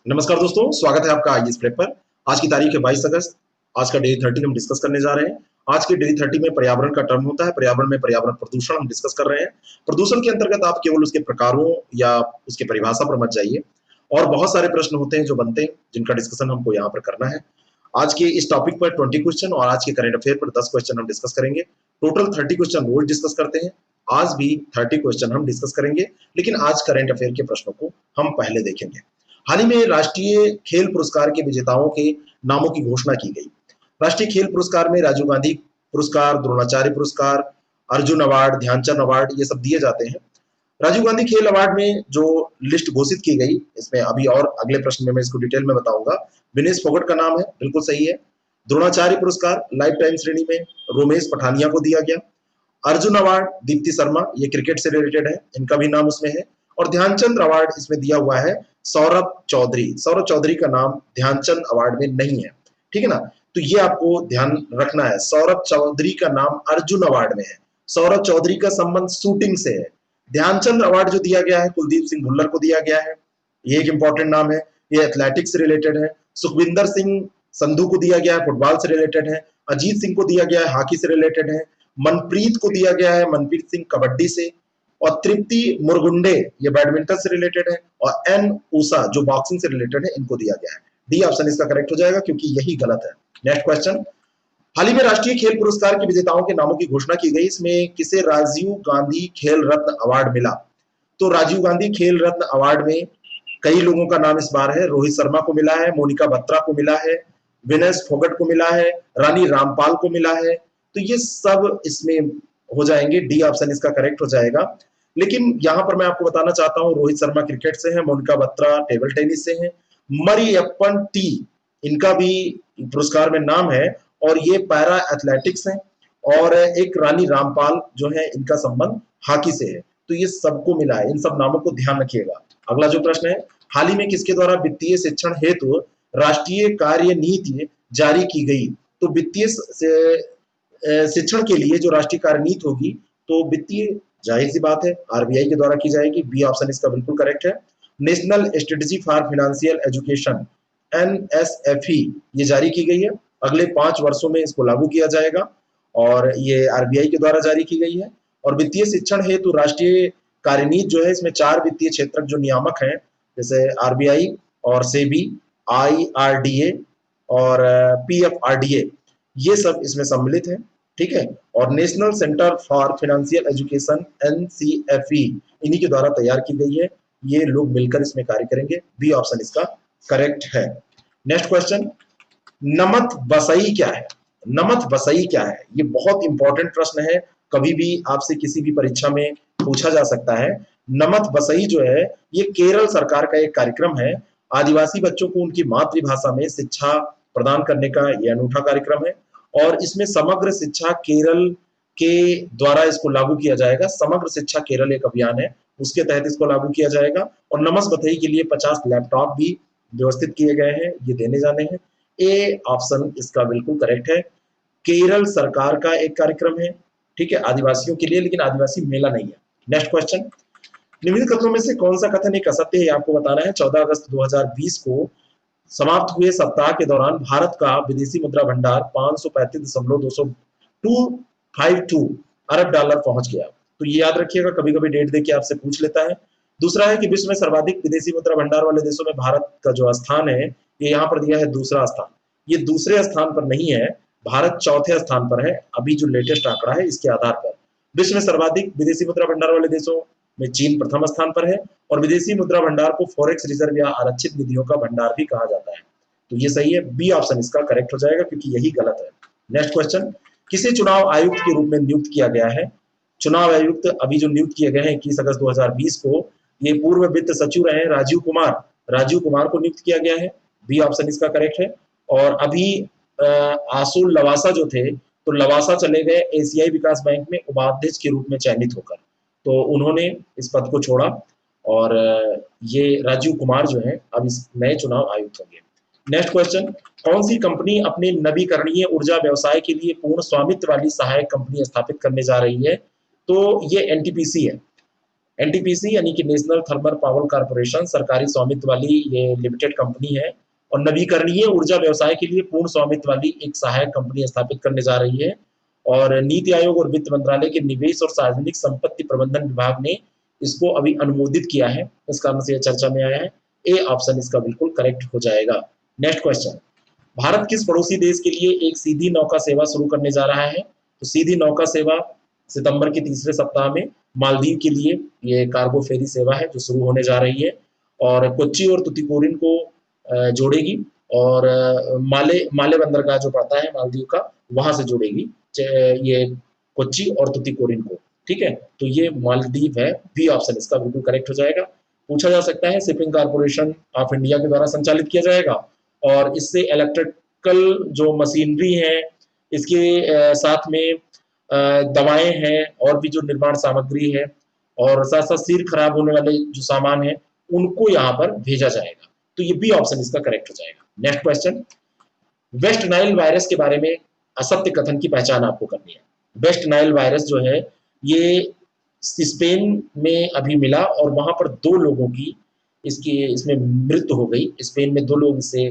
नमस्कार दोस्तों, स्वागत है आपका आईएएस प्रेप पर। आज की तारीख है 22 अगस्त। आज का डे 30 हम डिस्कस करने जा रहे हैं। आज के डे 30 में पर्यावरण का टर्म होता है। पर्यावरण में पर्यावरण प्रदूषण हम डिस्कस कर रहे हैं। प्रदूषण के अंतर्गत आप केवल उसके प्रकारों या उसके परिभाषा पर मत जाइए, और बहुत सारे प्रश्न होते हैं जो बनते हैं, जिनका डिस्कशन हमको यहाँ पर करना है। आज के इस टॉपिक पर 20 क्वेश्चन और आज के करंट अफेयर पर 10 क्वेश्चन हम डिस्कस करेंगे। टोटल 30 क्वेश्चन रोज डिस्कस करते हैं। आज भी 30 क्वेश्चन हम डिस्कस करेंगे, लेकिन आज करंट अफेयर के प्रश्नों को हम पहले देखेंगे। हाल ही में राष्ट्रीय खेल पुरस्कार के विजेताओं के नामों की घोषणा की गई। राष्ट्रीय खेल पुरस्कार में राजीव गांधी पुरस्कार, द्रोणाचार्य पुरस्कार, अर्जुन अवार्ड, ध्यानचंद अवार्ड, ये सब दिए जाते हैं। राजीव गांधी खेल अवार्ड में जो लिस्ट घोषित की गई, इसमें अभी और अगले प्रश्न में मैं इसको डिटेल में बताऊंगा। विनेश फोगट का नाम है, बिल्कुल सही है। द्रोणाचार्य पुरस्कार लाइफ टाइम श्रेणी में रोमेश पठानिया को दिया गया। अर्जुन अवार्ड दीप्ति शर्मा, ये क्रिकेट से रिलेटेड है, इनका भी नाम उसमें है। और ध्यानचंद अवार्ड इसमें दिया हुआ है सौरभ चौधरी। सौरभ चौधरी का नाम ध्यानचंद अवार्ड में नहीं है, ठीक है ना। तो ये आपको ध्यान रखना है, सौरभ चौधरी का नाम अर्जुन अवार्ड में है। सौरभ चौधरी का संबंध शूटिंग से है। ध्यानचंद अवार्ड जो दिया गया है कुलदीप सिंह भुल्लर को दिया गया है, ये एक इंपॉर्टेंट नाम है, ये एथलेटिक्स से रिलेटेड है। सुखविंदर सिंह संधू को दिया गया है, फुटबॉल से रिलेटेड है। अजीत सिंह को दिया गया है, हॉकी से रिलेटेड है। मनप्रीत को दिया गया है, मनप्रीत सिंह कबड्डी से। और तृप्ति मुरगुंडे, ये बैडमिंटन से रिलेटेड है। और एन उषा जो बॉक्सिंग से रिलेटेड है, इनको दिया गया है। डी ऑप्शन इसका करेक्ट हो जाएगा, क्योंकि यही गलत है। नेक्स्ट क्वेश्चन, हाल ही में राष्ट्रीय खेल पुरस्कार के विजेताओं के नामों की घोषणा की गई। इसमें किसे राजीव गांधी खेल रत्न अवार्ड मिला? तो राजीव गांधी खेल रत्न अवार्ड में कई लोगों का नाम इस बार है। रोहित शर्मा को मिला है, मोनिका बत्रा को मिला है, विनेश फोगट को मिला है, रानी रामपाल को मिला है। तो ये सब इसमें हो जाएंगे, डी ऑप्शन इसका करेक्ट हो जाएगा। लेकिन यहां पर मैं आपको बताना चाहता हूं, रोहित शर्मा क्रिकेट से है, मोनिका बत्रा टेबल टेनिस से है, मरियप्पन टी इनका भी पुरस्कार में नाम है, और ये पैरा एथलेटिक्स है। और एक रानी रामपाल जो है, इनका संबंध हॉकी से है। तो ये सबको मिला है, इन सब नामों को ध्यान रखिएगा। अगला जो प्रश्न है, हाल ही में किसके द्वारा वित्तीय शिक्षण हेतु राष्ट्रीय कार्य नीति जारी की गई? तो वित्तीय शिक्षण के लिए जो राष्ट्रीय कार्य नीति होगी, तो वित्तीय जाहिर सी बात है आरबीआई के द्वारा की जाएगी। बी ऑप्शन इसका बिल्कुल करेक्ट है। National strategy for financial education, NSFE, ये जारी की गई है। अगले 5 वर्षों में इसको लागू किया जाएगा, और ये आरबीआई के द्वारा जारी की गई है। और वित्तीय शिक्षण हेतु राष्ट्रीय कार्यनीति जो है, इसमें 4 वित्तीय क्षेत्र जो नियामक हैं, जैसे आरबीआई और सेबी, आईआरडीए और पीएफआरडीए, ये सब इसमें सम्मिलित है, ठीक है। और national centre for financial education, NCFE, इन्हीं के द्वारा तैयार की गई है। ये लोग मिलकर इसमें कार्य करेंगे। बी ऑप्शन इसका करेक्ट है। नेक्स्ट क्वेश्चन, नमत बसई क्या है? नमत बसई क्या है? ये बहुत इंपॉर्टेंट प्रश्न है, कभी भी आपसे किसी भी परीक्षा में पूछा जा सकता है। नमत बसई जो है, ये केरल सरकार का एक कार्यक्रम है। आदिवासी बच्चों को उनकी मातृभाषा में शिक्षा प्रदान करने का ये अनूठा कार्यक्रम है, और इसमें समग्र शिक्षा केरल के द्वारा इसको लागू किया जाएगा। समग्र शिक्षा केरल एक अभियान है, उसके तहत इसको लागू किया जाएगा। और नमस बसई के लिए 50 लैपटॉप भी व्यवस्थित किए गए हैं, ये देने जाने हैं। ए ऑप्शन इसका बिल्कुल करेक्ट है। केरल सरकार का एक कार्यक्रम है, ठीक है, आदिवासियों के लिए, लेकिन आदिवासी मेला नहीं है। नेक्स्ट क्वेश्चन, निम्नलिखित कथनों में से कौन सा कथन एक असत्य है, आपको बताना है। 14 अगस्त 2020 को समाप्त हुए सप्ताह के दौरान भारत का विदेशी मुद्रा भंडार 535.252 अरब डॉलर पहुंच गया। तो ये याद रखिएगा, कभी कभी डेट देके आपसे पूछ लेता है। दूसरा है कि विश्व में सर्वाधिक विदेशी मुद्रा भंडार वाले देशों में भारत का जो स्थान है, ये यहाँ पर दिया है दूसरा स्थान। ये दूसरे स्थान पर नहीं है, भारत चौथे स्थान पर है, अभी जो लेटेस्ट आंकड़ा है इसके आधार पर। विश्व में सर्वाधिक विदेशी मुद्रा भंडार वाले देशों में चीन प्रथम स्थान पर है, और विदेशी मुद्रा भंडार को फॉरेक्स रिजर्व या आरक्षित निधियों का भंडार भी कहा जाता है। तो ये सही है, बी ऑप्शन इसका करेक्ट हो जाएगा, क्योंकि यही गलत है। नेक्स्ट क्वेश्चन, किसे चुनाव आयुक्त के रूप में नियुक्त किया गया है? चुनाव आयुक्त अभी जो नियुक्त किए गए हैं 21 अगस्त 2020 को, ये पूर्व वित्त सचिव रहे राजीव कुमार। राजीव कुमार को नियुक्त किया गया है, बी ऑप्शन इसका करेक्ट है। और अभी आसूल लवासा जो थे, तो लवासा चले गए एशियाई विकास बैंक में उपाध्यक्ष के रूप में चयनित होकर, तो उन्होंने इस पद को छोड़ा, और ये राजीव कुमार जो है अब इस नए चुनाव आयुक्त होंगे। नेक्स्ट क्वेश्चन, कौन सी कंपनी अपने नवीकरणीय ऊर्जा व्यवसाय के लिए पूर्ण स्वामित्व वाली सहायक कंपनी स्थापित करने जा रही है? तो ये एनटीपीसी है। एनटीपीसी यानी कि नेशनल थर्मल पावर कॉर्पोरेशन सरकारी स्वामित्व वाली ये लिमिटेड कंपनी है और नवीकरणीय ऊर्जा व्यवसाय के लिए पूर्ण स्वामित्व वाली एक सहायक कंपनी स्थापित करने जा रही है। और नीति आयोग और वित्त मंत्रालय के निवेश और सार्वजनिक संपत्ति प्रबंधन विभाग ने इसको अभी अनुमोदित किया है, इस कारण से यह चर्चा में आया है। ए ऑप्शन इसका बिल्कुल करेक्ट हो जाएगा। नेक्स्ट क्वेश्चन, भारत किस पड़ोसी देश के लिए एक सीधी नौका सेवा शुरू करने जा रहा है? तो सीधी नौका सेवा सितंबर के तीसरे सप्ताह में मालदीव के लिए ये कार्गो फेरी सेवा है जो शुरू होने जा रही है और कोच्चि और तुतीकोरिन को जोड़ेगी और माले माले बंदरगाह जो पड़ता है मालदीव का वहां से जोड़ेगी ये कोच्चि और तुतीकोरिन को। ठीक है, तो ये मालदीव है। बी ऑप्शन इसका बिल्कुल करेक्ट हो जाएगा। पूछा जा सकता है शिपिंग कॉर्पोरेशन ऑफ इंडिया के द्वारा संचालित किया जाएगा और इससे इलेक्ट्रिकल जो मशीनरी है इसके साथ में दवाएं हैं और भी जो निर्माण सामग्री है और साथ साथ सिर खराब होने वाले जो सामान है उनको यहाँ पर भेजा जाएगा। तो ये बी ऑप्शन इसका करेक्ट हो जाएगा। Next question, West Nile virus के बारे में असत्य कथन की पहचान आपको करनी है। वेस्ट नाइल वायरस जो है ये स्पेन में अभी मिला और वहां पर 2 लोगों की इसमें मृत्यु हो गई। स्पेन में 2 लोग इससे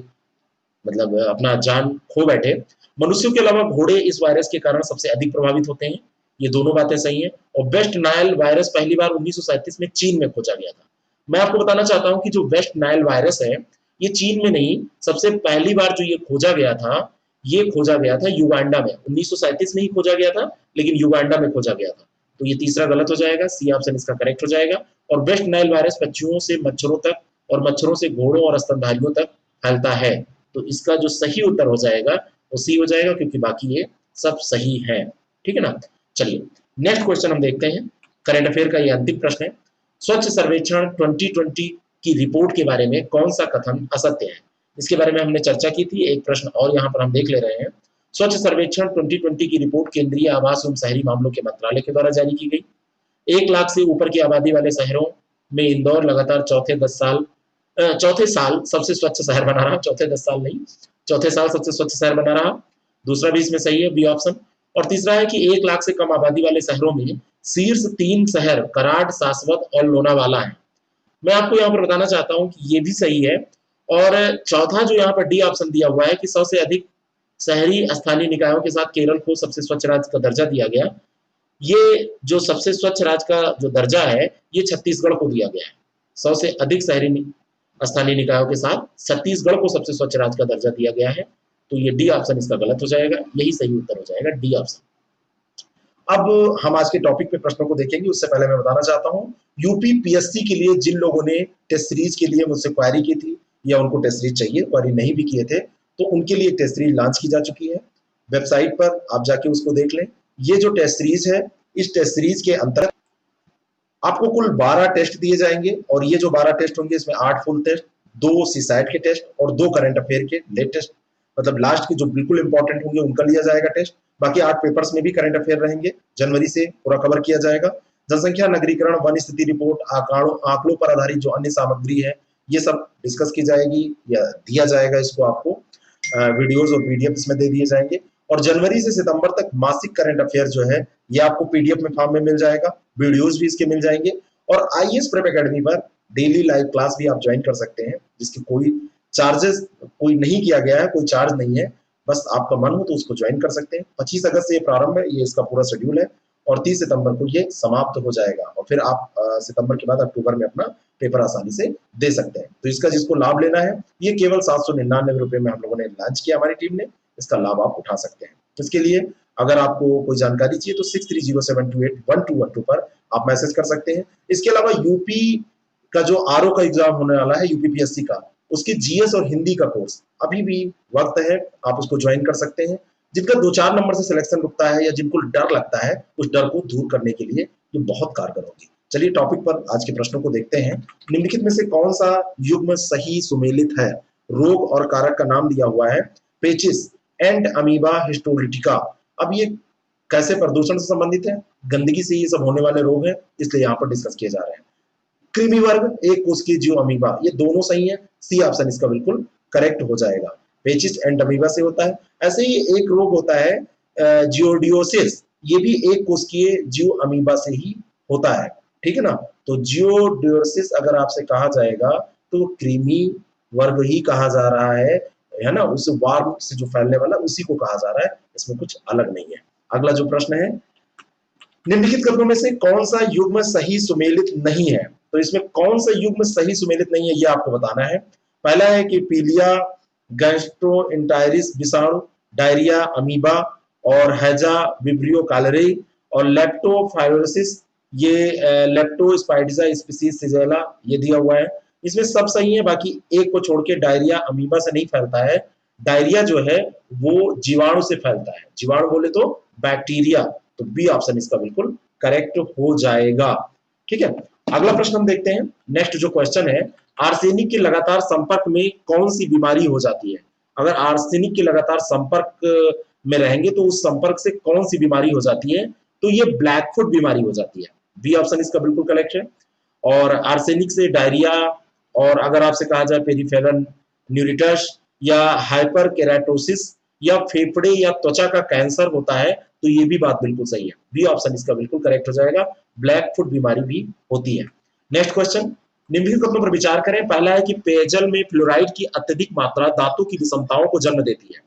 मतलब अपना जान खो बैठे। मनुष्यों के अलावा घोड़े इस वायरस के कारण सबसे अधिक प्रभावित होते हैं, ये दोनों बातें सही हैं। और वेस्ट नाइल वायरस पहली बार 1937 में चीन में खोजा गया था। मैं आपको बताना चाहता हूं कि जो वेस्ट नाइल वायरस है ये चीन में नहीं, सबसे पहली बार जो ये खोजा गया था ये खोजा गया था युगांडा में। 1937 में ही खोजा गया था लेकिन युगांडा में खोजा गया था। तो ये तीसरा गलत हो जाएगा, सी ऑप्शन इसका करेक्ट हो जाएगा। और वेस्ट नाइल वायरस पक्षियों से मच्छरों तक और मच्छरों से घोड़ों और स्तनधारियों तक फैलता है। तो इसका जो सही उत्तर हो जाएगा वो सी हो जाएगा क्योंकि बाकी ये सब सही है। ठीक है ना। चलिए नेक्स्ट क्वेश्चन हम देखते हैं। करंट अफेयर का ये अंतिम प्रश्न है। स्वच्छ सर्वेक्षण 2020 की रिपोर्ट के बारे में कौन सा कथन असत्य है? इसके बारे में हमने चर्चा की थी। एक प्रश्न और यहाँ पर हम देख ले रहे हैं। स्वच्छ सर्वेक्षण 2020 की रिपोर्ट केंद्रीय आवास एवं शहरी मामलों के मंत्रालय के द्वारा जारी की गई। 1 लाख से ऊपर की आबादी वाले शहरों में इंदौर लगातार चौथे साल सबसे स्वच्छ शहर बना रहा। चौथे 10 साल नहीं, चौथे साल सबसे स्वच्छ शहर बना रहा। दूसरा भी इसमें सही है, बी ऑप्शन। और तीसरा है कि 1 लाख से कम आबादी वाले शहरों में शीर्ष 3 शहर कराड़, सासवद और लोनावाला है। मैं आपको यहाँ पर बताना चाहता हूँ कि ये भी सही है। और चौथा जो यहाँ पर डी ऑप्शन दिया हुआ है कि 100 से अधिक शहरी स्थानीय निकायों के साथ केरल को सबसे स्वच्छ राज्य का दर्जा दिया गया। ये जो सबसे स्वच्छ राज्य का जो दर्जा है ये छत्तीसगढ़ को दिया गया है। 100 से अधिक शहरी स्थानीय निकायों के साथ छत्तीसगढ़ को सबसे स्वच्छ राज्य का दर्जा दिया गया है। तो ये डी ऑप्शन इसका गलत हो जाएगा, यही सही उत्तर हो जाएगा, डी ऑप्शन। अब हम आज के टॉपिक पे प्रश्नों को देखेंगे। उससे पहले मैं बताना चाहता हूँ यूपी पीएससी के लिए जिन लोगों ने टेस्ट सीरीज के लिए मुझसे क्वेरी की थी या उनको टेस्ट सीरीज चाहिए, क्वेरी नहीं भी किए थे, तो उनके लिए टेस्ट सीरीज लॉन्च की जा चुकी है। वेबसाइट पर आप जाके उसको देख लें। ये जो टेस्ट सीरीज है इस टेस्ट सीरीज के अंतर्गत आपको कुल 12 टेस्ट दिए जाएंगे और ये जो 12 टेस्ट होंगे इसमें 8 फुल टेस्ट, 2 सीसैट के टेस्ट और 2 करंट अफेयर के लेट टेस्ट, मतलब लास्ट के जो बिल्कुल इंपॉर्टेंट होंगे उनका लिया जाएगा टेस्ट। बाकी 8 पेपर्स में भी करंट अफेयर रहेंगे, जनवरी से पूरा कवर किया जाएगा। जनसंख्या नगरीकरण, वन स्थिति रिपोर्ट, आंकड़ों पर आधारित जो अन्य सामग्री है ये सब डिस्कस की जाएगी या दिया जाएगा इसको आपको। वीडियोज और पीडीएफ इसमें दे दिए जाएंगे। और जनवरी से सितंबर तक मासिक करंट अफेयर जो है ये आपको पीडीएफ में फॉर्म में मिल जाएगा, वीडियोज भी इसके मिल जाएंगे। और आईएएस प्रेप एकेडमी पर डेली लाइव क्लास भी आप ज्वाइन कर सकते हैं जिसकी कोई चार्जेस कोई नहीं किया गया है, कोई चार्ज नहीं है, बस आपका मन हो तो उसको ज्वाइन कर सकते हैं। 25 अगस्त से ये प्रारंभ है, ये इसका पूरा शेड्यूल है और 30 सितंबर को ये समाप्त हो जाएगा और फिर आप सितंबर के बाद अक्टूबर में अपना पेपर आसानी से दे सकते हैं। तो इसका जिसको लाभ लेना है ये केवल 799 रुपए में हम लोगों ने लॉन्च किया, हमारी टीम ने, इसका लाभ आप उठा सकते हैं। तो इसके लिए अगर आपको कोई जानकारी चाहिए तो 6307281212 पर आप मैसेज कर सकते हैं। इसके अलावा यूपी का जो आरओ का एग्जाम होने वाला है यूपीपीएससी का, उसकी जीएस और हिंदी का कोर्स अभी भी वक्त है, आप उसको ज्वाइन कर सकते हैं। जिनका 2-4 नंबर से सिलेक्शन रुकता है या जिनको डर लगता है उस डर को दूर करने के लिए ये बहुत कारगर होगी। चलिए टॉपिक पर आज के प्रश्नों को देखते हैं। निम्नलिखित में से कौन सा युग्म सही सुमेलित है? रोग और कारक का नाम दिया हुआ है पेचिस एंड अमीबा हिस्टोलिटिका। अब ये कैसे प्रदूषण से संबंधित है, गंदगी से ये सब होने वाले रोग हैं, इसलिए यहाँ पर डिस्कस किए जा रहे हैं। कृमि वर्ग, एक कोशिकीय जीव अमीबा, ये दोनों सही है, सी ऑप्शन इसका बिल्कुल करेक्ट हो जाएगा। पेचिस एंड अमीबा से होता है। ऐसे ही एक रोग होता है जियोडियोसिस, ये भी एक कोशिकीय जीव अमीबा से ही होता है। ठीक है ना। तो जियोडोसिस अगर आपसे कहा जाएगा तो कृमि वर्ग ही कहा जा रहा है ना, उस वार्म से जो फैलने वाला उसी को कहा जा रहा है, इसमें कुछ अलग नहीं है। अगला जो प्रश्न है, निम्नलिखित कथनों में से कौन सा युग्म सही सुमेलित नहीं है। तो इसमें कौन सा युग्म सही सुमेलित नहीं है ये आपको बताना है। पहला है कि पीलिया गैस्ट्रोएंटेरिस विषाणु, डायरिया अमीबा और हैजा विब्रियो कैलरी और लेप्टोस्पाइरोसिस, ये लेप्टोस्पाइरोसिस स्पीसीज सिजेला ये दिया हुआ है। इसमें सब सही है, बाकी एक को छोड़ के डायरिया अमीबा से नहीं फैलता है। डायरिया जो है वो जीवाणु से फैलता है, जीवाणु बोले तो बैक्टीरिया, तो बी ऑप्शन इसका बिल्कुल करेक्ट हो जाएगा। ठीक है, अगला प्रश्न हम देखते हैं। नेक्स्ट जो क्वेश्चन है, आर्सेनिक के लगातार संपर्क में कौन सी बीमारी हो जाती है। अगर आर्सेनिक के लगातार संपर्क में रहेंगे तो उस संपर्क से कौन सी बीमारी हो जाती है, तो ये ब्लैकफुट बीमारी हो जाती है। बी ऑप्शन इसका बिल्कुल करेक्ट है। और आर्सेनिक से डायरिया, और अगर आपसे कहा जाए पेरिफेरल न्यूरिटस या हाइपर केराटोसिस या फेफड़े या त्वचा का कैंसर होता है, तो ये भी बात बिल्कुल सही है। बी ऑप्शन इसका बिल्कुल करेक्ट हो जाएगा, ब्लैक फुट बीमारी भी होती है। नेक्स्ट क्वेश्चन, निम्नलिखित कथनों पर विचार करें। पहला है कि पेयजल में फ्लोराइड की अत्यधिक मात्रा दांतों की विषमताओं को जन्म देती है।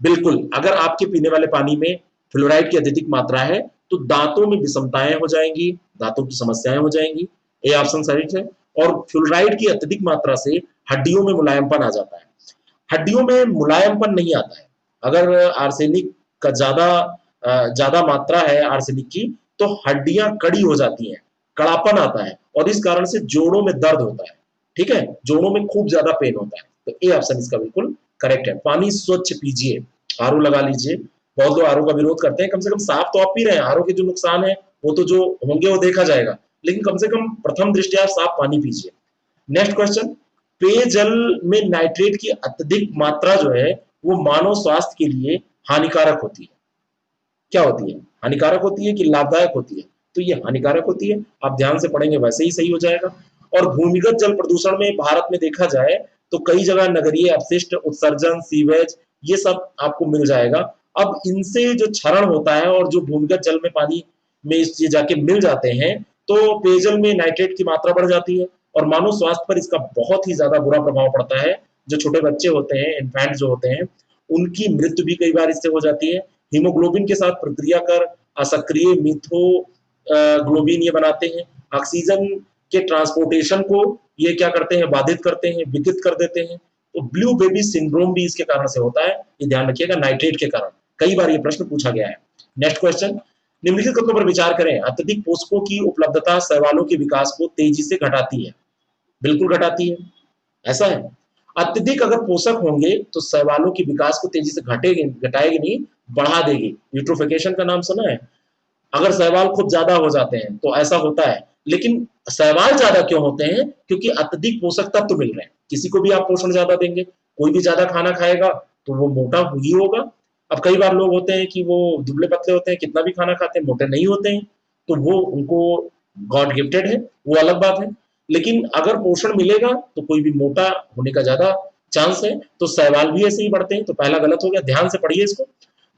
बिल्कुल, अगर आपके पीने वाले पानी में फ्लोराइड की अत्यधिक मात्रा है तो दांतों में विषमताएं हो जाएंगी, दांतों की समस्याएं हो जाएंगी, ये ऑप्शन सही है। और फ्लोराइड की अत्यधिक मात्रा से हड्डियों में मुलायमपन आ जाता है। हड्डियों में मुलायमपन नहीं आता है। अगर आर्सेनिक का ज्यादा मात्रा है आर्सेनिक की, तो हड्डियां कड़ी हो जाती हैं, कड़ापन आता है और इस कारण से जोड़ों में दर्द होता है। ठीक है, जोड़ों में खूब ज्यादा पेन होता है, तो ए ऑप्शन इसका बिल्कुल करेक्ट है। पानी स्वच्छ पीजिए, आरओ लगा लीजिए। बहुत लोग आरओ का विरोध करते हैं, कम से कम साफ तो आप पी रहे हैं। आरओ के जो नुकसान है वो तो जो होंगे वो देखा जाएगा, लेकिन कम से कम प्रथम दृष्टया साफ पानी पीजिए। नेक्स्ट क्वेश्चन, पेयजल में नाइट्रेट की अत्यधिक मात्रा जो है वो मानव स्वास्थ्य के लिए हानिकारक होती है। क्या होती है? हानिकारक होती है कि लाभदायक होती है? तो ये हानिकारक होती है, आप ध्यान से पढ़ेंगे वैसे ही सही हो जाएगा। और भूमिगत जल प्रदूषण में भारत में देखा जाए तो कई जगह नगरीय अपशिष्ट उत्सर्जन, सीवेज, ये सब आपको मिल जाएगा। अब इनसे जो क्षरण होता है और जो भूमिगत जल में पानी में ये जाके मिल जाते हैं, तो पेयजल में नाइट्रेट की मात्रा बढ़ जाती है और मानव स्वास्थ्य पर इसका बहुत ही ज्यादा बुरा प्रभाव पड़ता है। जो छोटे बच्चे होते हैं, इन्फेंट जो होते हैं, उनकी मृत्यु भी कई बार इससे हो जाती है। हीमोग्लोबिन के साथ प्रक्रिया कर असक्रिय मिथोग्लोबिन ये बनाते हैं। ऑक्सीजन के ट्रांसपोर्टेशन को ये क्या करते हैं, बाधित करते हैं, विकृत कर देते हैं। तो ब्लू बेबी सिंड्रोम भी इसके कारण से होता है, ये ध्यान रखिएगा, नाइट्रेट के कारण। कई बार ये प्रश्न पूछा गया है। नेक्स्ट क्वेश्चन, निम्नलिखित तत्वों पर विचार करें। अत्यधिक पोषकों की उपलब्धता शैवालों के विकास को तेजी से घटाती है। बिल्कुल घटाती है, ऐसा है। अत्यधिक अगर पोषक होंगे तो शैवालों के विकास को तेजी से घटेगी, घटाएगी नहीं, बढ़ा देगी। यूट्रोफिकेशन का नाम सुना है? अगर शैवाल खूब ज्यादा हो जाते हैं तो ऐसा होता है। लेकिन शैवाल ज्यादा क्यों होते हैं? क्योंकि अत्यधिक पोषक तत्व मिल रहे हैं। किसी को भी आप पोषण ज्यादा देंगे, कोई भी ज्यादा खाना खाएगा तो वो मोटा ही होगा। अब कई बार लोग होते हैं कि वो दुबले पतले होते हैं, कितना भी खाना खाते हैं, मोटे नहीं होते हैं, तो वो उनको गॉड गिफ्टेड है, वो अलग बात है। लेकिन अगर पोषण मिलेगा तो कोई भी मोटा होने का ज्यादा चांस है, तो शैवाल भी ऐसे ही बढ़ते हैं। तो पहला गलत हो गया, ध्यान से पढ़िए इसको।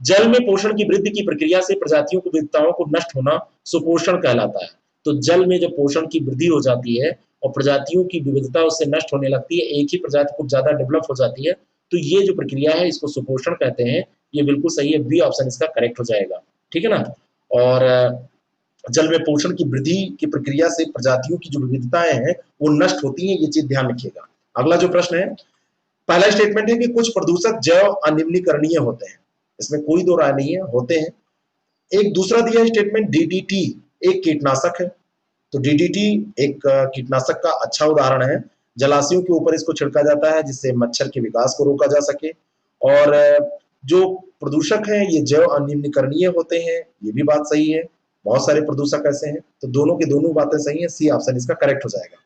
जल में पोषण की वृद्धि की प्रक्रिया से प्रजातियों को विविधताओं को नष्ट होना सुपोषण कहलाता है। तो जल में जब पोषण की वृद्धि हो जाती है और प्रजातियों की विविधता उससे नष्ट होने लगती है, एक ही प्रजाति खूब ज्यादा डेवलप हो जाती है, तो ये जो प्रक्रिया है इसको सुपोषण कहते हैं। ये बिल्कुल सही है, बी ऑप्शन इसका करेक्ट हो जाएगा। ठीक है ना। और जल में पोषण की वृद्धि की प्रक्रिया से प्रजातियों की जो विविधताएं हैं वो नष्ट होती हैं, ये चीज ध्यान रखिएगा। अगला जो प्रश्न है, पहला स्टेटमेंट है कि कुछ प्रदूषक जैव अनिम्नीकरणीय होते हैं। इसमें कोई दो राय नहीं है, होते हैं। एक दूसरा दिया स्टेटमेंट, डीडीटी एक कीटनाशक है। तो डीडीटी एक कीटनाशक का अच्छा उदाहरण है। जलाशयों के ऊपर इसको छिड़का जाता है जिससे मच्छर के विकास को रोका जा सके। और जो प्रदूषक हैं ये जैव अनिम्नीकरणीय होते हैं, ये भी बात सही है। बहुत सारे प्रदूषक ऐसे हैं, तो दोनों की दोनों बातें सही है, सी ऑप्शन इसका करेक्ट हो जाएगा।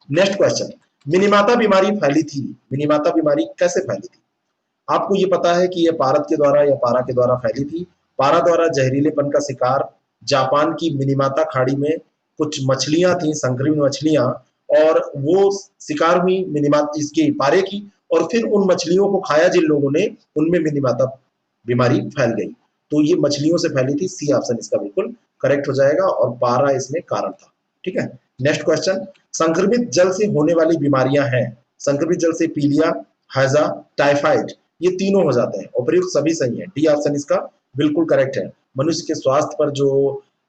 नेक्स्ट क्वेश्चन, मिनीमाता बीमारी फैली थी। मिनीमाता बीमारी कैसे फैली थी? आपको ये पता है कि ये पारद के द्वारा या पारा के द्वारा फैली थी। पारा द्वारा जहरीलेपन का शिकार जापान की मिनीमाता खाड़ी में कुछ मछलियां थी, संक्रमित मछलियां, और वो शिकार हुई मिनीमाता इसकी पारे की, और फिर उन मछलियों को खाया जिन लोगों ने, उनमें मिनीमाता बीमारी फैल गई। तो ये मछलियों से फैली थी, सी ऑप्शन इसका बिल्कुल करेक्ट हो जाएगा और पारा इसमें कारण था। ठीक है। नेक्स्ट क्वेश्चन, संक्रमित जल से होने वाली बीमारियां हैं, संक्रमित जल से पीलिया, हैजा, टाइफाइड, ये तीनों हो जाते हैं। उपयुक्त सभी सही है, डी ऑप्शन इसका बिल्कुल करेक्ट है। मनुष्य के स्वास्थ्य पर जो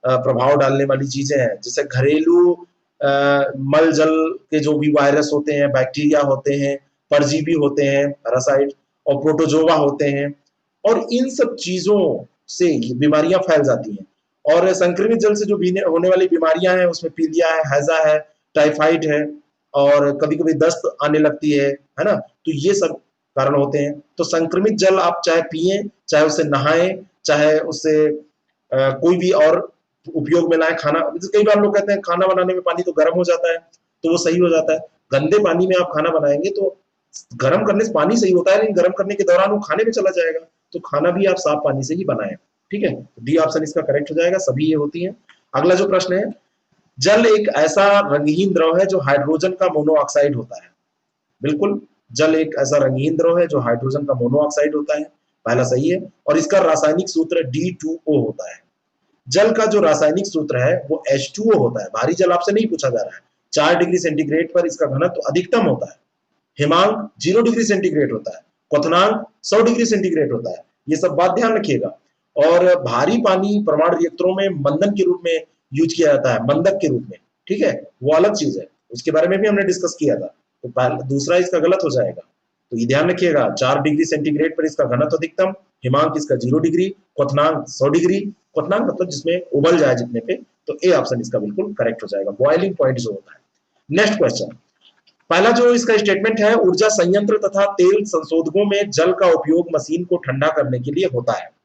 प्रभाव डालने वाली चीजें हैं, जैसे घरेलू मल जल के जो भी वायरस होते हैं, बैक्टीरिया होते हैं, परजीवी होते हैं, पैरासाइट और प्रोटोजोवा होते हैं, और इन सब चीजों से बीमारियां फैल जाती हैं। और संक्रमित जल से जो होने वाली बीमारियां हैं उसमें पीलिया है, हैजा है, टाइफाइड है, और कभी कभी दस्त आने लगती है ना, तो ये सब कारण होते हैं। तो संक्रमित जल आप चाहे पिए, चाहे उससे नहाएं, चाहे उससे कोई भी और उपयोग में लाए, खाना, कई बार लोग कहते हैं खाना बनाने में पानी तो गर्म हो जाता है, तो वो सही हो जाता है। गंदे पानी में आप खाना बनाएंगे तो गर्म करने से पानी सही होता है, लेकिन गर्म करने के दौरान वो खाने में चला जाएगा, तो खाना भी आप साफ पानी से ही बनाएं। ठीक है, डी ऑप्शन इसका करेक्ट हो जाएगा, सभी ये होती है। अगला जो प्रश्न है, जल एक ऐसा रंगहीन द्रव है जो हाइड्रोजन का मोनोऑक्साइड होता है। बिल्कुल, जल एक ऐसा रंगहीन द्रव है जो हाइड्रोजन का मोनोऑक्साइड होता है, पहला सही है। और इसका रासायनिक सूत्र D2O होता है। जल का जो रासायनिक सूत्र है वो H2O होता है। भारी जल आपसे नहीं पूछा जा रहा है। 4 डिग्री सेंटीग्रेड पर इसका घनत्व अधिकतम होता है। हिमांक 0 डिग्री सेंटीग्रेड होता है। क्वथनांक 100 डिग्री सेंटीग्रेड होता है। ये सब बात ध्यान रखिएगा। और भारी पानी परमाणु रिएक्टरों में मंदन के रूप में यूज किया जाता है, मंदक के रूप में। ठीक है, वो अलग चीज है, उसके बारे में भी हमने डिस्कस किया था। तो दूसरा इसका गलत हो जाएगा, तो ये ध्यान रखिएगा। 4 डिग्री सेंटीग्रेड पर इसका घनत्व अधिकतम, हिमांक इसका 0 डिग्री, क्वथनांक 100 डिग्री, क्वथनांक मतलब जिसमें उबल जाए जितने पे, तो ए ऑप्शन इसका बिल्कुल करेक्ट हो जाएगा, बॉइलिंग पॉइंट जो होता है। नेक्स्ट क्वेश्चन, पहला जो इसका स्टेटमेंट है, ऊर्जा संयंत्र तथा तेल संशोधकों में जल का उपयोग मशीन को ठंडा करने के लिए होता है।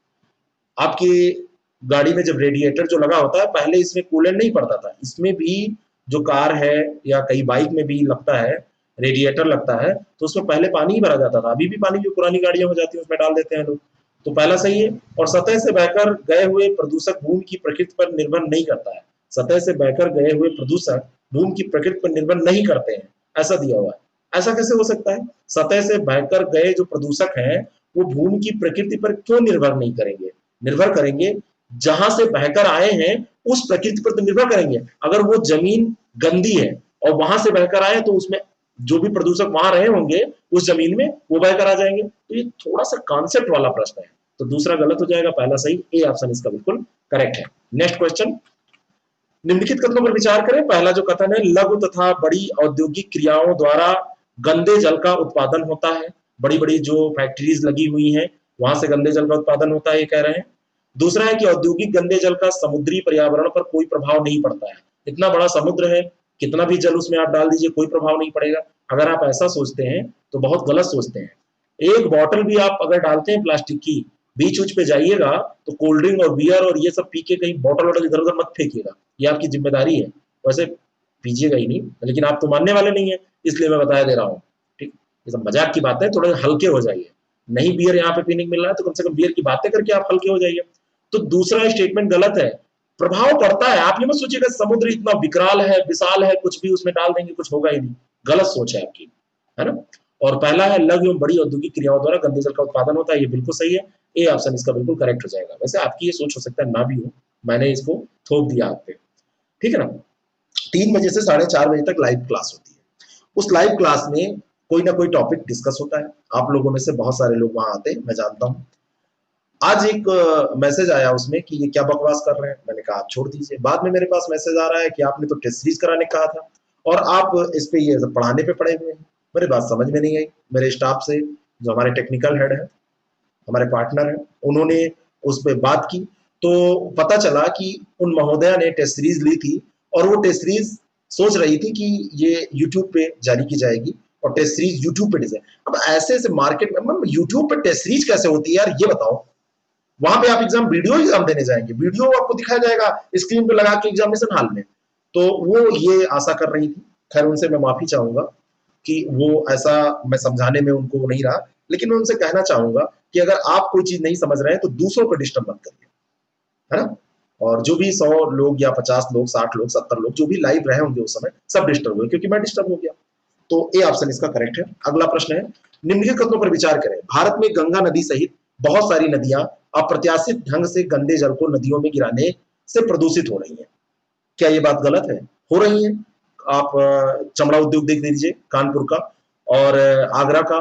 आपकी गाड़ी में जब रेडिएटर जो लगा होता है, पहले इसमें कूलेंट नहीं पड़ता था, इसमें भी जो कार है या कई बाइक में भी लगता है, रेडिएटर लगता है, तो उसमें पहले पानी ही भरा जाता था। अभी भी पानी जो पुरानी गाड़ियां हो जाती है उसमें डाल देते हैं लोग, तो पहला सही है। और सतह से बहकर गए हुए प्रदूषक भूमि की प्रकृति पर निर्भर नहीं करता है। सतह से बहकर गए हुए प्रदूषक भूमि की प्रकृति पर निर्भर नहीं करते हैं, ऐसा दिया हुआ है। ऐसा कैसे हो सकता है? सतह से बहकर गए जो प्रदूषक हैं वो भूमि की प्रकृति पर क्यों निर्भर नहीं करेंगे? निर्भर करेंगे, जहां से बहकर आए हैं उस प्रकृति पर तो निर्भर करेंगे। अगर वो जमीन गंदी है और वहां से बहकर आए तो उसमें जो भी प्रदूषक वहां रहे होंगे उस जमीन में वो बहकर आ जाएंगे। तो ये थोड़ा सा कॉन्सेप्ट वाला प्रश्न है, तो दूसरा गलत हो जाएगा, पहला सही, ए ऑप्शन इसका बिल्कुल करेक्ट है। नेक्स्ट क्वेश्चन, निम्नलिखित कथनों पर विचार करें। पहला जो कथन है, लघु तथा बड़ी औद्योगिक क्रियाओं द्वारा गंदे जल का उत्पादन होता है। बड़ी बड़ी जो फैक्ट्रीज लगी हुई हैं वहां से गंदे जल का उत्पादन होता है, ये कह रहे हैं। दूसरा है कि औद्योगिक गंदे जल का समुद्री पर्यावरण पर कोई प्रभाव नहीं पड़ता है। इतना बड़ा समुद्र है, कितना भी जल उसमें आप डाल दीजिए कोई प्रभाव नहीं पड़ेगा। अगर आप ऐसा सोचते हैं तो बहुत गलत सोचते हैं। एक बॉटल भी आप अगर डालते हैं प्लास्टिक की, बीच उच पे जाइएगा तो कोल्ड ड्रिंक और बियर और ये सब पी के कहीं बॉटल वॉटल इधर उधर मत फेंकिएगा, ये आपकी जिम्मेदारी है। वैसे पीजिएगा ही नहीं, लेकिन आप तो मानने वाले नहीं है, इसलिए मैं बताया दे रहा हूँ। ठीक, ये सब मजाक की बात है, थोड़े हल्के हो जाइए। नहीं बियर यहाँ पे पीने को मिल रहा है तो कम से कम बियर की बातें करके आप हल्के हो जाइए। तो दूसरा स्टेटमेंट गलत है, प्रभाव पड़ता है। आप ये मत सोचिएगा समुद्र इतना विकराल है, विशाल है, कुछ भी उसमें डाल देंगे कुछ होगा ही नहीं, गलत सोच है आपकी, है ना। और पहला है, लघु एवं बड़ी औद्योगिक क्रियाओं द्वारा गंदे जल का उत्पादन होता है, ये बिल्कुल सही है, ए ऑप्शन इसका बिल्कुल करेक्ट हो जाएगा। वैसे आपकी ये सोच हो सकता है ना भी हो, मैंने इसको थोप दिया आप पे, ठीक है ना। 3 बजे से 4:30 बजे तक लाइव क्लास होती है। उस लाइव क्लास में कोई ना कोई टॉपिक डिस्कस होता है। आप लोगों में से बहुत सारे लोग वहां आते हैं, मैं जानता हूँ। आज एक मैसेज आया उसमें कि ये क्या बकवास कर रहे हैं, मैंने कहा आप छोड़ दीजिए। बाद में मेरे पास मैसेज आ रहा है कि आपने तो टेस्ट सीरीज कराने कहा था और आप इस पे ये पढ़ाने पे पड़े हुए हैं। मेरी बात समझ में नहीं आई। मेरे स्टाफ से जो हमारे टेक्निकल हेड है, हमारे पार्टनर है, उन्होंने उस पर बात की तो पता चला कि उन महोदया ने टेस्ट सीरीज ली थी और वो टेस्ट सीरीज सोच रही थी कि ये यूट्यूब पे जारी की जाएगी और टेस्ट सीरीज यूट्यूब पे डिजाइन। अब ऐसे ऐसे मार्केट में यूट्यूब पे टेस्ट सीरीज कैसे होती है यार, ये बताओ। वहां पे आप एग्जाम देने जाएंगे, वीडियो आपको दिखाया जाएगा स्क्रीन पे लगा के एग्जामिनेशन हॉल में। तो वो ये आशा कर रही थी। खैर उनसे मैं माफी चाहूंगा कि वो ऐसा मैं समझाने में उनको नहीं रहा, लेकिन मैं उनसे कहना चाहूंगा कि अगर आप कोई चीज नहीं समझ रहे हैं तो दूसरों को डिस्टर्ब मत करिए, है ना। और जो भी 100 लोग या 50 लोग, 60 लोग, 70 लोग जो भी लाइव रहे होंगे उस समय, सब डिस्टर्ब हुए क्योंकि मैं डिस्टर्ब हो गया। तो ए ऑप्शन इसका करेक्ट है। अगला प्रश्न है, निम्नलिखित कथनों पर विचार करें। भारत में गंगा नदी सहित बहुत सारी नदियां अप्रत्याशित ढंग से गंदे जल को नदियों में गिराने से प्रदूषित हो रही हैं। क्या ये बात गलत है? हो रही हैं। आप चमड़ा उद्योग देख लीजिए कानपुर का, और आगरा का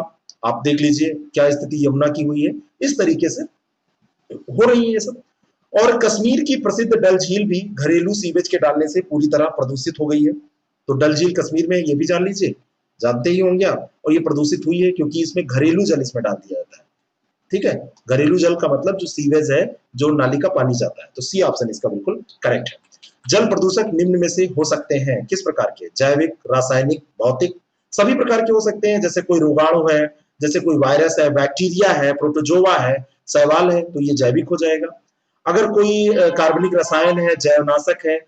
आप देख लीजिए क्या स्थिति यमुना की हुई है। इस तरीके से हो रही है ये सब। और कश्मीर की प्रसिद्ध डल झील भी घरेलू सीवेज के डालने से पूरी तरह प्रदूषित हो गई है। तो डल झील कश्मीर में, ये भी जान लीजिए, जानते ही होंगे आप। और ये प्रदूषित हुई है क्योंकि इसमें घरेलू जल इसमें डाल दिया जाता है। ठीक है, घरेलू जल का मतलब जो सीवेज है, जो नाली का पानी जाता है। तो सी ऑप्शन इसका बिल्कुल करेक्ट है। जल प्रदूषक निम्न में से हो सकते हैं, किस प्रकार के? जैविक, रासायनिक, भौतिक, सभी प्रकार के हो सकते हैं। जैसे कोई रोगाणु है, जैसे कोई वायरस है, बैक्टीरिया है, प्रोटोजोआ है, शैवाल है, तो ये जैविक हो जाएगा। अगर कोई कार्बनिक रसायन है, जैवनाशक है,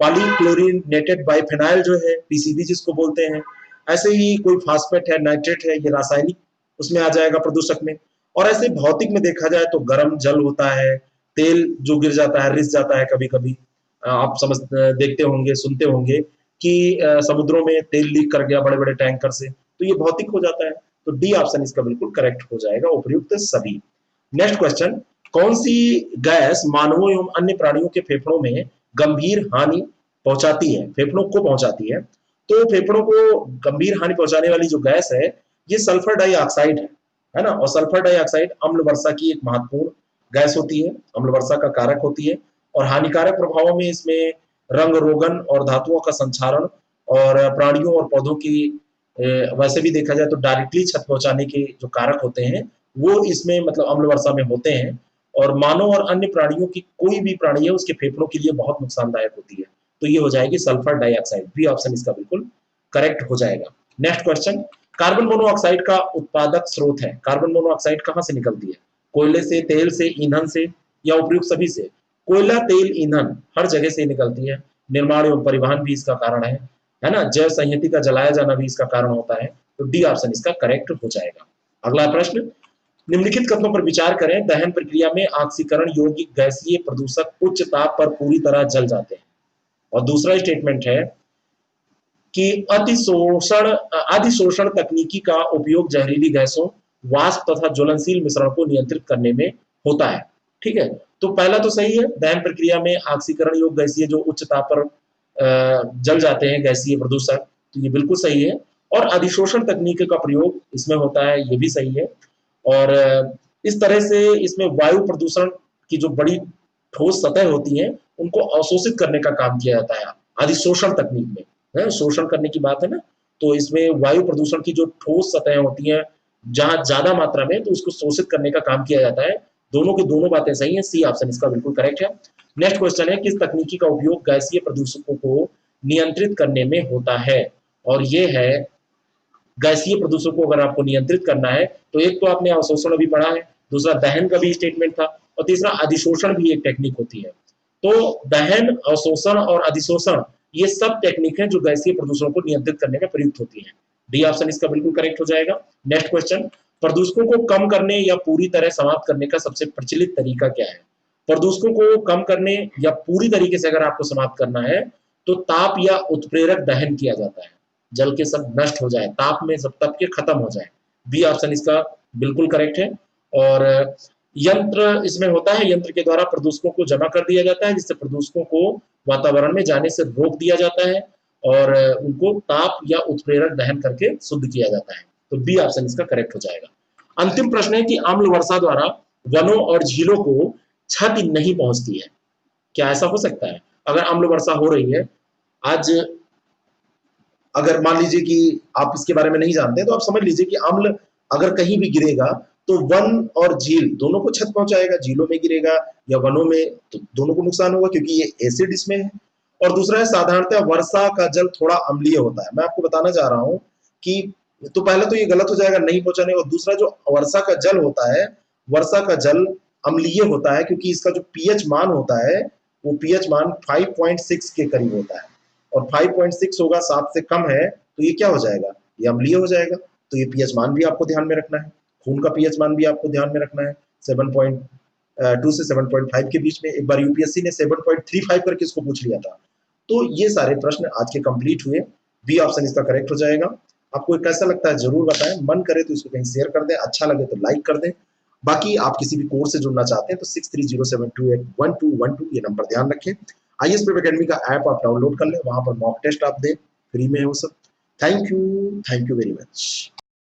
पॉलीक्लोरिनेटेड बाइफेनाइल जो है, पीसीबी जिसको बोलते हैं, ऐसे ही कोई फास्फेट है, नाइट्रेट है, ये रासायनिक उसमें आ जाएगा प्रदूषक में। और ऐसे भौतिक में देखा जाए तो गर्म जल होता है, तेल जो गिर जाता है, रिस जाता है कभी कभी। आप समझ देखते होंगे, सुनते होंगे कि समुद्रों में तेल लीक कर गया बड़े बड़े टैंकर से, तो ये भौतिक हो जाता है। तो डी ऑप्शन इसका बिल्कुल करेक्ट हो जाएगा, उपयुक्त सभी। नेक्स्ट क्वेश्चन, कौन सी गैस मानवों एवं अन्य प्राणियों के फेफड़ों में गंभीर हानि पहुंचाती है, फेफड़ों को पहुंचाती है? तो फेफड़ों को गंभीर हानि पहुंचाने वाली जो गैस है, ये सल्फर डाइऑक्साइड है ना। और सल्फर डाइऑक्साइड अम्ल वर्षा की एक महत्वपूर्ण गैस होती है, अम्ल वर्षा का कारक होती है। और हानिकारक प्रभावों में इसमें रंग रोगन और धातुओं का संचारण, और प्राणियों और पौधों की वैसे भी देखा जाए तो डायरेक्टली क्षत पहुंचाने के जो कारक होते हैं, वो इसमें मतलब अम्ल वर्षा में होते हैं। और मानव और अन्य प्राणियों की, कोई भी प्राणी है उसके फेफड़ों के लिए बहुत नुकसानदायक होती है। तो ये हो जाएगी सल्फर डाइऑक्साइड, बी ऑप्शन इसका बिल्कुल करेक्ट हो जाएगा। नेक्स्ट क्वेश्चन, कार्बन मोनोऑक्साइड का उत्पादक स्रोत है। कार्बन मोनोऑक्साइड कहां से निकलती है? कोयले से, तेल से, ईंधन से, या उपयुक्त सभी से? कोयला, तेल, ईंधन हर जगह से निकलती है। निर्माण एवं परिवहन भी इसका कारण है ना। जैव संयंत्र का जलाया जाना भी इसका कारण होता है। तो डी ऑप्शन इसका करेक्ट हो जाएगा। अगला प्रश्न, निम्नलिखित कथनों पर विचार करें। दहन प्रक्रिया में ऑक्सीकरण योग्य गैसीय प्रदूषक उच्च ताप पर पूरी तरह जल जाते हैं। और दूसरा स्टेटमेंट है कि अधिशोषण तकनीकी का उपयोग जहरीली गैसों, वाष्प तथा ज्वलनशील मिश्रण को नियंत्रित करने में होता है। ठीक है, तो पहला तो सही है, दहन प्रक्रिया में ऑक्सीकरण योग्य गैसीय जो उच्च ताप पर जल जाते हैं गैसीय प्रदूषक, तो ये बिल्कुल सही है। और अधिशोषण तकनीक का प्रयोग इसमें होता है, ये भी सही है। और इस तरह से इसमें वायु प्रदूषण की जो बड़ी ठोस सतह होती हैं, उनको अवशोषित करने का काम किया जाता है अधिशोषण तकनीक में। शोषण करने की बात है ना, तो इसमें वायु प्रदूषण की जो ठोस सतह होती हैं, जहां ज्यादा मात्रा में, तो उसको शोषित करने का काम किया जाता है। दोनों की दोनों बातें सही हैं, सी ऑप्शन इसका बिल्कुल करेक्ट है। नेक्स्ट क्वेश्चन है, किस तकनीकी का उपयोग गैसीय प्रदूषकों को नियंत्रित करने में होता है? और ये है, गैसीय प्रदूषकों को अगर आपको नियंत्रित करना है तो एक तो आपने अवशोषण अभी पढ़ा है, दूसरा दहन का भी स्टेटमेंट था, और तीसरा अधिशोषण भी एक टेक्निक होती है। तो दहन, अवशोषण और अधिशोषण, ये सब टेक्निक हैं जो गैसीय प्रदूषणों को नियंत्रित करने में प्रयुक्त होती हैं। डी ऑप्शन इसका बिल्कुल करेक्ट हो जाएगा। नेक्स्ट क्वेश्चन, प्रदूषकों को कम करने या पूरी तरह समाप्त करने का सबसे प्रचलित तरीका क्या है? प्रदूषकों को कम करने या पूरी तरीके से अगर आपको समाप्त करना है, तो ताप या उत्प्रेरक दहन किया जाता है। जल के सब नष्ट हो जाए, ताप में सब तप के खत्म हो जाए। बी ऑप्शन इसका बिल्कुल करेक्ट है। और यंत्र इसमें होता है, यंत्र के द्वारा प्रदूषकों को जमा कर दिया जाता है, जिससे प्रदूषकों को वातावरण में जाने से रोक दिया जाता है, और उनको ताप या उत्प्रेरक दहन करके शुद्ध किया जाता है। तो बी ऑप्शन इसका करेक्ट हो जाएगा। अंतिम प्रश्न है कि अम्ल वर्षा द्वारा वनों और झीलों को क्षति नहीं पहुंचती है, क्या ऐसा हो सकता है? अगर अम्ल वर्षा हो रही है, आज अगर मान लीजिए कि आप इसके बारे में नहीं जानते, तो आप समझ लीजिए कि अम्ल अगर कहीं भी गिरेगा तो वन और झील दोनों को क्षत पहुंचाएगा। झीलों में गिरेगा या वनों में, तो दोनों को नुकसान होगा, क्योंकि ये एसिड इसमें है। और दूसरा है, साधारणतः वर्षा का जल थोड़ा अम्लीय होता है। मैं आपको बताना चाह रहा हूं कि, तो पहले तो ये गलत हो जाएगा नहीं पहुंचाने, और दूसरा जो वर्षा का जल होता है, वर्षा का जल अम्लीय होता है, क्योंकि इसका जो पीएच मान होता है, वो पीएच मान 5.6 के करीब होता है। और 5.6 होगा, 7 से कम है, तो ये क्या हो जाएगा? ये अम्लीय हो जाएगा। तो ये पीएच मान भी आपको ध्यान में रखना है, खून का पीएच मान भी आपको ध्यान में रखना है। 7.2 से 7.5 के बीच में। एक बार यूपीएससी ने 7.35 करके इसको पूछ लिया था। तो ये सारे प्रश्न आज के कंप्लीट हुए। बी ऑप्शन इसका करेक्ट हो जाएगा। आपको कैसा लगता है जरूर बताएं, मन करे तो इसको कहीं शेयर कर दें, अच्छा लगे तो लाइक कर दें। बाकी आप किसी भी कोर्स से जुड़ना चाहते हैं तो 6307281212 ये नंबर ध्यान रखें। आईएएस प्रेप एकेडमी का ऐप आप डाउनलोड कर लें, वहां पर मॉक टेस्ट आप दें, फ्री में है वो सब। Thank you very much.